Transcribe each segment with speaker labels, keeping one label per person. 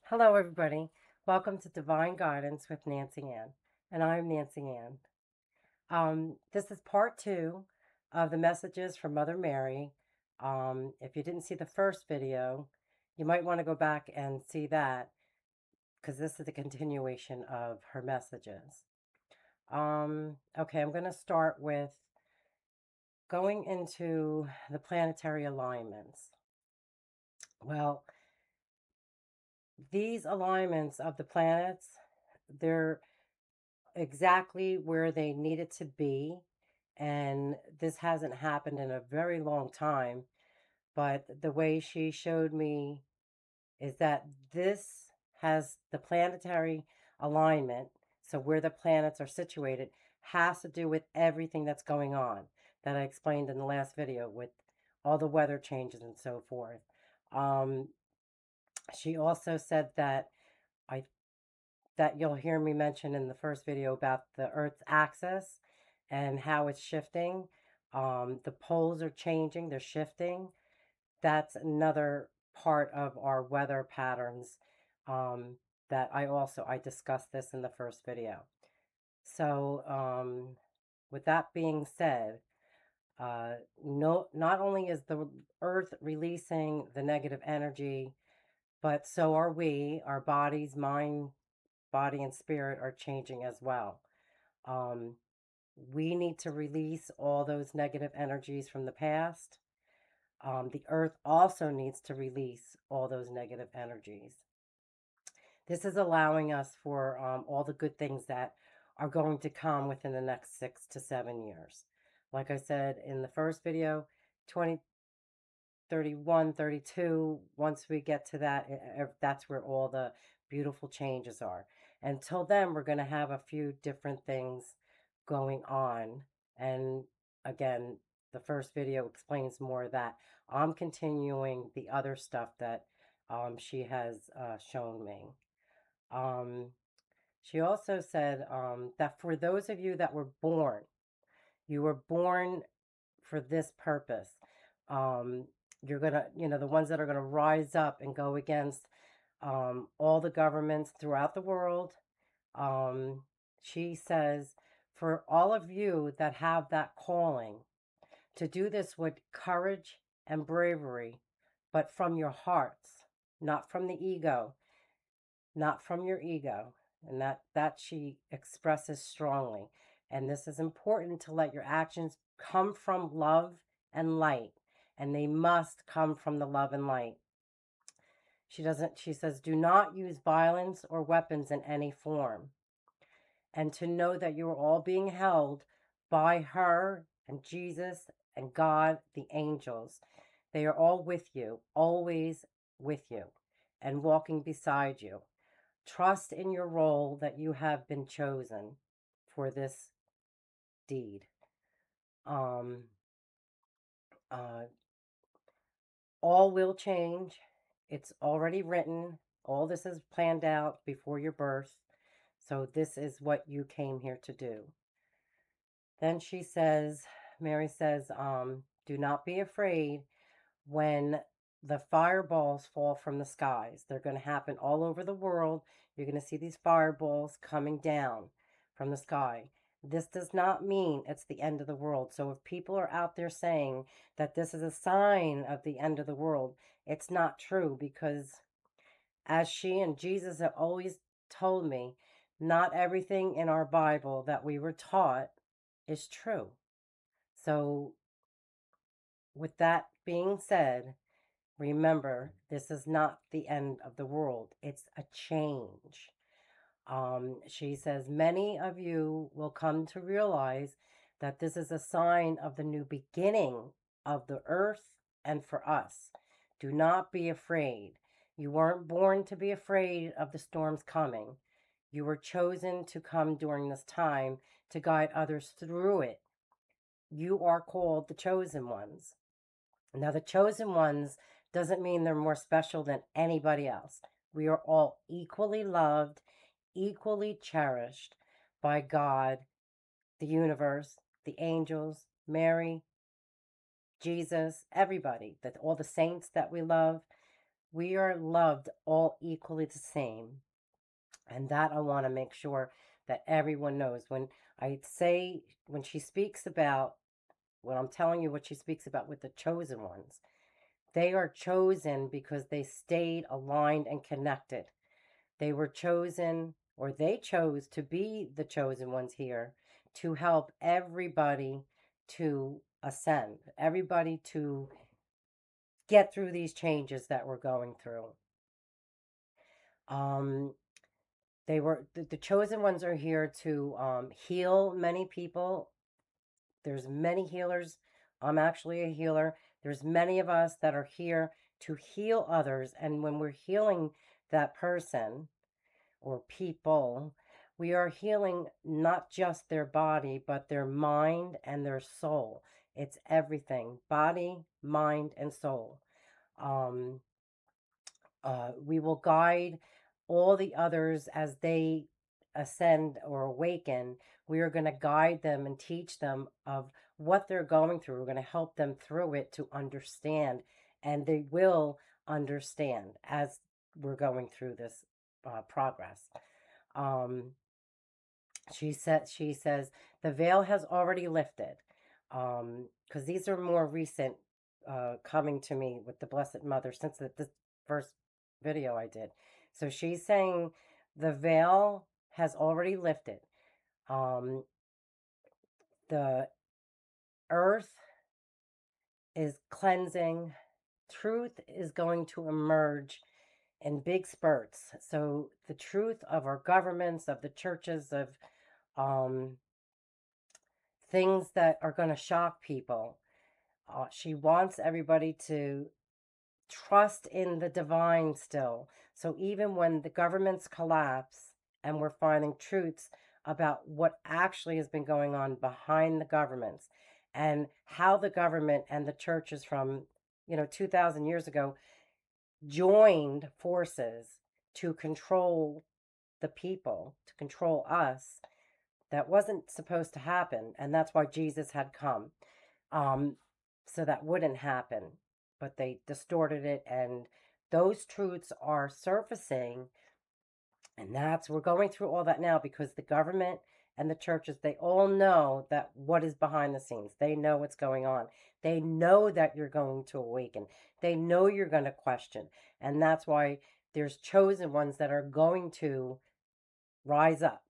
Speaker 1: Hello, everybody. Welcome to Divine Guidance with Nancy Ann, and I'm Nancy Ann. This is part two of the messages from Mother Mary. If you didn't see the first video, you might want to go back and see that because this is a continuation of her messages. Okay, I'm going to start with going into the planetary alignments. Well, these alignments of the planets, they're exactly where they needed to be. And this hasn't happened in a very long time. But the way she showed me is that this has the planetary alignment. So, where the planets are situated has to do with everything that's going on that I explained in the last video with all the weather changes and so forth. Um, she also said that I that you'll hear me mention in the first video about the Earth's axis and how it's shifting. The poles are changing, they're shifting. That's another part of our weather patterns that I discussed this in the first video. So with that being said, no, not only is the Earth releasing the negative energy, but so are we. Our bodies, mind, body and spirit are changing as well. Um, we need to release all those negative energies from the past. The earth also needs to release all those negative energies. This is allowing us for all the good things that are going to come within the next 6 to 7 years. Like I said in the first video, 2031, 32. Once we get to that, that's where all the beautiful changes are. Until then, we're going to have a few different things going on. And again, the first video explains more of that. I'm continuing the other stuff that she has shown me. Um, she also said that for those of you that were born, you were born for this purpose. Um, you're gonna, the ones that are gonna rise up and go against all the governments throughout the world. Um, she says, for all of you that have that calling to do this with courage and bravery, but from your hearts, not from the ego, not from your ego. And that she expresses strongly. And this is important to let your actions come from love and light, and they must come from the love and light. She says, do not use violence or weapons in any form. And to know that you are all being held by her and Jesus and God, the angels. They are all with you, always with you, and walking beside you. Trust in your role that you have been chosen for this deed. Um, uh, all will change. It's already written. All this is planned out before your birth. So, this is what you came here to do. Then she says, Mary says, do not be afraid when the fireballs fall from the skies. They're going to happen all over the world. You're going to see these fireballs coming down from the sky. This does not mean it's the end of the world. So if people are out there saying that this is a sign of the end of the world, it's not true, because as she and Jesus have always told me, not everything in our Bible that we were taught is true. So with that being said, remember, this is not the end of the world. It's a change. She says, many of you will come to realize that this is a sign of the new beginning of the earth and for us. Do not be afraid. You weren't born to be afraid of the storms coming. You were chosen to come during this time to guide others through it. You are called the chosen ones. Now, the chosen ones doesn't mean they're more special than anybody else. We are all equally loved, equally cherished by God, the universe, the angels, Mary, Jesus, everybody, that all the saints that we love. We are loved all equally the same. And that I want to make sure that everyone knows. When she speaks about, when I'm telling you what she speaks about with the chosen ones, they are chosen because they stayed aligned and connected. They were chosen, or they chose to be the chosen ones here to help everybody to ascend, everybody to get through these changes that we're going through. Um, the chosen ones are here to heal many people. There's many healers. I'm actually a healer. There's many of us that are here to heal others. And when we're healing that person or people, we are healing not just their body, but their mind and their soul. It's everything: body, mind, and soul. Um, we will guide all the others as they ascend or awaken. We are going to guide them and teach them of what they're going through. We're going to help them through it to understand, and they will understand as we're going through this progress. Um, she says the veil has already lifted, because these are more recent coming to me with the Blessed Mother since the first video I did. So she's saying the veil has already lifted. Um, the earth is cleansing. Truth is going to emerge in big spurts. So the truth of our governments, of the churches, of um, things that are going to shock people. She wants everybody to trust in the divine still. So even when the governments collapse and we're finding truths about what actually has been going on behind the governments and how the government and the churches from, 2,000 years ago joined forces to control the people, to control us, that wasn't supposed to happen. And that's why Jesus had come. Um, so that wouldn't happen. But they distorted it, and those truths are surfacing. And we're going through all that now because the government and the churches, they all know that what is behind the scenes. They know what's going on. They know that you're going to awaken. They know you're going to question. And that's why there's chosen ones that are going to rise up.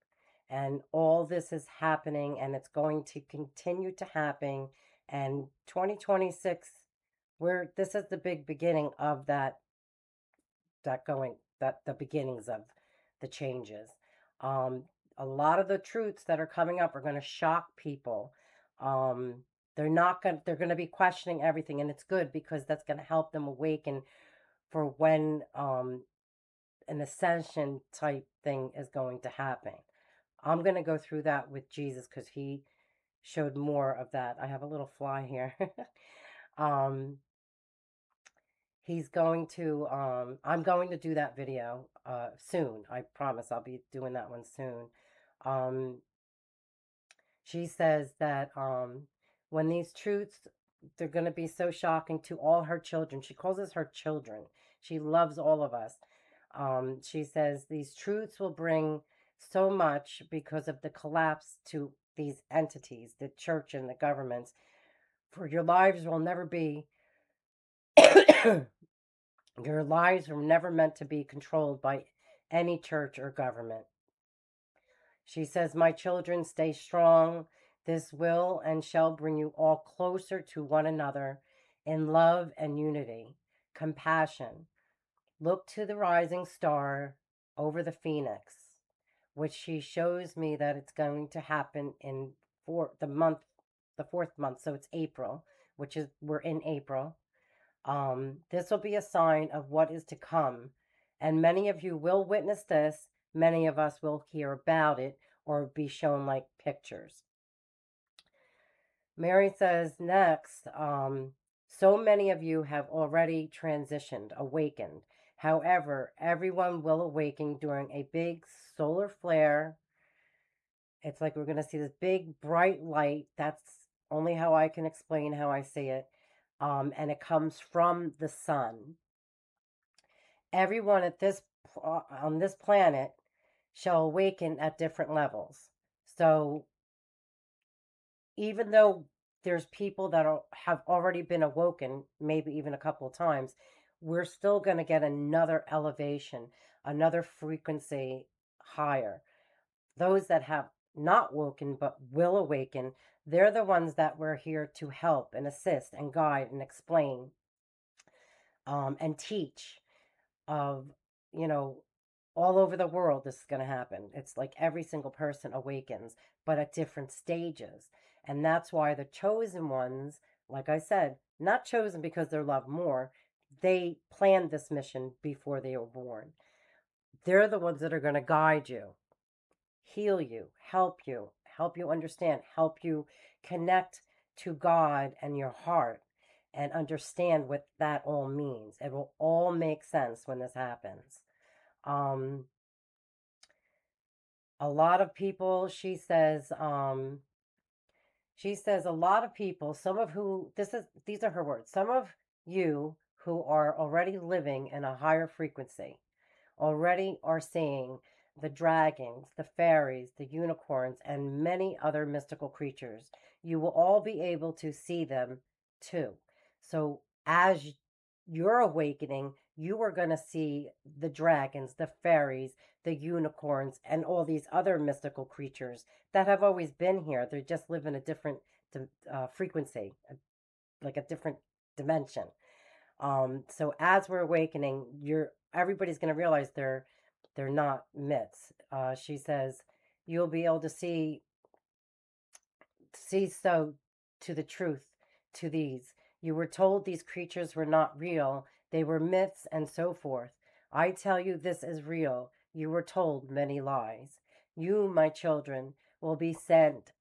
Speaker 1: And all this is happening, and it's going to continue to happen. And 2026, this is the big beginning of the beginnings of the changes. Um, a lot of the truths that are coming up are going to shock people. Um, they're going to be questioning everything, and it's good because that's going to help them awaken for when an ascension type thing is going to happen. I'm going to go through that with Jesus because he showed more of that. I have a little fly here. um, I'm going to do that video soon. I promise I'll be doing that one soon. Um, she says that when these truths, they're going to be so shocking to all her children. She calls us her children. She loves all of us. She says these truths will bring so much because of the collapse to these entities, the church and the governments. For your lives will never be, your lives were never meant to be controlled by any church or government. She says, my children, stay strong. This will and shall bring you all closer to one another in love and unity, compassion. Look to the rising star over the phoenix, which she shows me that it's going to happen in the fourth month. So it's April, we're in April. This will be a sign of what is to come. And many of you will witness this. Many of us will hear about it or be shown like pictures. Mary says next, so many of you have already transitioned, awakened. However, everyone will awaken during a big solar flare. It's like we're going to see this big bright light. That's only how I can explain how I see it. And it comes from the sun. everyone on this planet shall awaken at different levels. So even though there's people that have already been awoken, maybe even a couple of times, we're still going to get another elevation, another frequency higher. Those that have not woken but will awaken, they're the ones that we're here to help and assist and guide and explain, and teach of, you know, all over the world this is going to happen. It's like every single person awakens, but at different stages. And that's why the chosen ones, like I said, not chosen because they're loved more, they planned this mission before they were born. They're the ones that are going to guide you, heal you, help you understand, help you connect to God and your heart and understand what that all means. It will all make sense when this happens. Um, a lot of people, she says a lot of people, some of who, these are her words, some of you who are already living in a higher frequency already are seeing the dragons, the fairies, the unicorns, and many other mystical creatures. You will all be able to see them too. So, as you're awakening, you are going to see the dragons, the fairies, the unicorns, and all these other mystical creatures that have always been here. They just live in a different frequency, like a different dimension. So as we're awakening, you're everybody's going to realize they're not myths. She says you'll be able to see so to the truth to these. You were told these creatures were not real. They were myths and so forth. I tell you this is real. You were told many lies. You, my children, will be sent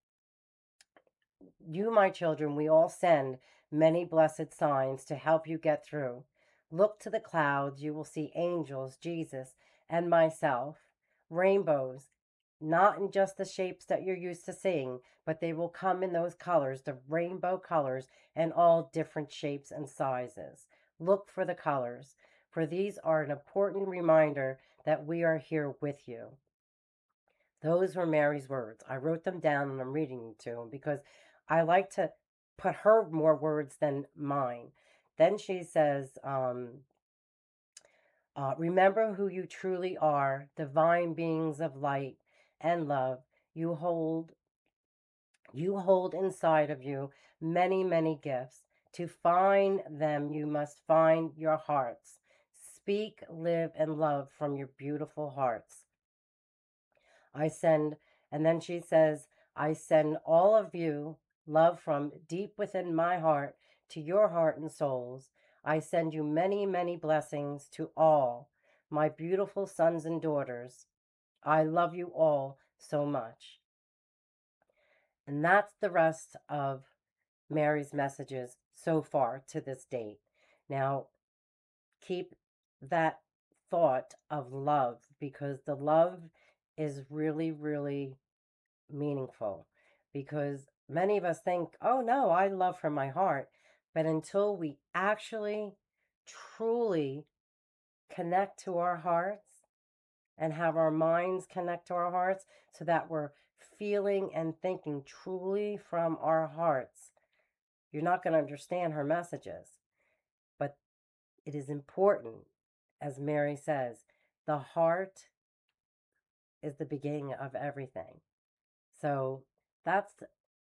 Speaker 1: You, my children, we all send many blessed signs to help you get through. Look to the clouds, you will see angels, Jesus, and myself, rainbows, not in just the shapes that you're used to seeing, but they will come in those colors, the rainbow colors, and all different shapes and sizes. Look for the colors, for these are an important reminder that we are here with you. Those were Mary's words. I wrote them down and I'm reading them to him because I like to put her more words than mine. Then she says, remember who you truly are, divine beings of light and love. You hold you hold inside of you many, many gifts. To find them, you must find your hearts. Speak, live, and love from your beautiful hearts. I send, and then she says, I send all of you love from deep within my heart to your heart and souls. I send you many, many blessings to all my beautiful sons and daughters. I love you all so much. And that's the rest of Mary's messages so far to this date. Now, keep that thought of love because the love is really, really meaningful because many of us think, oh no, I love from my heart. But until we actually truly connect to our hearts and have our minds connect to our hearts so that we're feeling and thinking truly from our hearts, you're not going to understand her messages. But it is important, as Mary says, the heart is the beginning of everything. So that's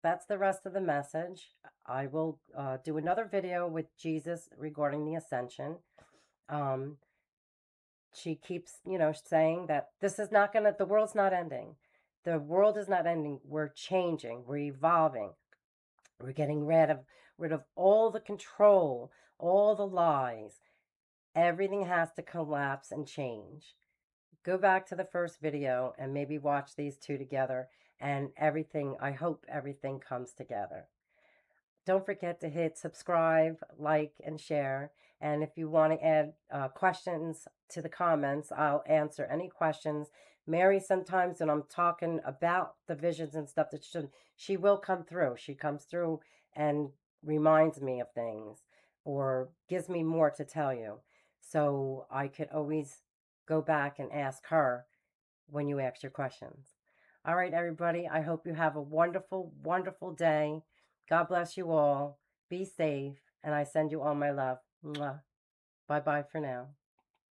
Speaker 1: that's the rest of the message. I will do another video with Jesus regarding the ascension. Um, she keeps, saying that this is not gonna. The world's not ending. The world is not ending. We're changing. We're evolving. We're getting rid of all the control, all the lies. Everything has to collapse and change. Go back to the first video and maybe watch these two together and everything, I hope everything comes together. Don't forget to hit subscribe, like, and share. And if you want to add questions to the comments, I'll answer any questions. Mary, sometimes when I'm talking about the visions and stuff, that she will come through. She comes through and reminds me of things or gives me more to tell you. So I could always go back and ask her when you ask your questions. All right, everybody. I hope you have a wonderful, wonderful day. God bless you all. Be safe. And I send you all my love. Mwah. Bye bye for now.